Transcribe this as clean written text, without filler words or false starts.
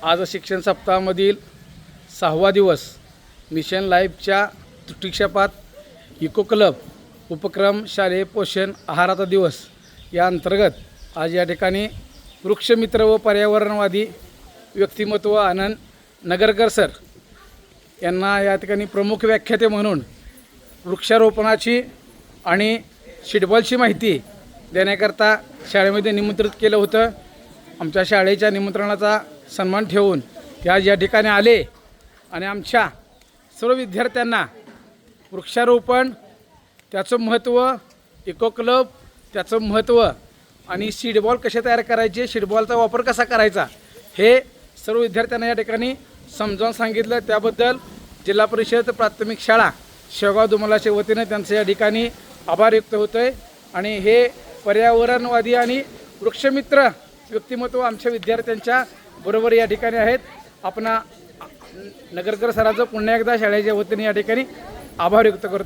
आज शिक्षण सप्ताहामधील 6वा दिवस मिशन लाईफच्या तृतीक्षेपात इको क्लब उपक्रम शालेय पोषण आहाराचा दिवस या अंतर्गत आज या ठिकाणी वृक्षमित्र व पर्यावरणवादी व्यक्तिमत्व आनंद नगरकर सर यांना या ठिकाणी प्रमुख व्याख्याते म्हणून वृक्षारोपणाची आणि सीडबॉलची माहिती देण्याकरता शाळेमध्ये निमंत्रित केलं होतं। आमच्या शाळेच्या निमंत्रणाचा सन्मान ठेवून ते आज या ठिकाणी आले आणि आमच्या सर्व विद्यार्थ्यांना वृक्षारोपण त्याचं महत्त्व, इको क्लब त्याचं महत्त्व आणि सीडबॉल कसे तयार करायचे, सीडबॉलचा वापर कसा करायचा हे सर्व विद्यार्थ्यांना या ठिकाणी समजावून सांगितलं। त्याबद्दल जिल्हा परिषद प्राथमिक शाळा शेवगाव दुमलाच्या वतीने त्यांचं या ठिकाणी आभार व्यक्त होतं आहे। आणि हे पर्यावरणवादी आणि वृक्षमित्र व्यक्तिमत्व आमच्या विद्यार्थ्यांच्या बरोबर या ठिकाणी आहेत। आपण नगरकर सरांचं पुन्हा एकदा शाळेच्या वतीने या ठिकाणी आभार व्यक्त करतो।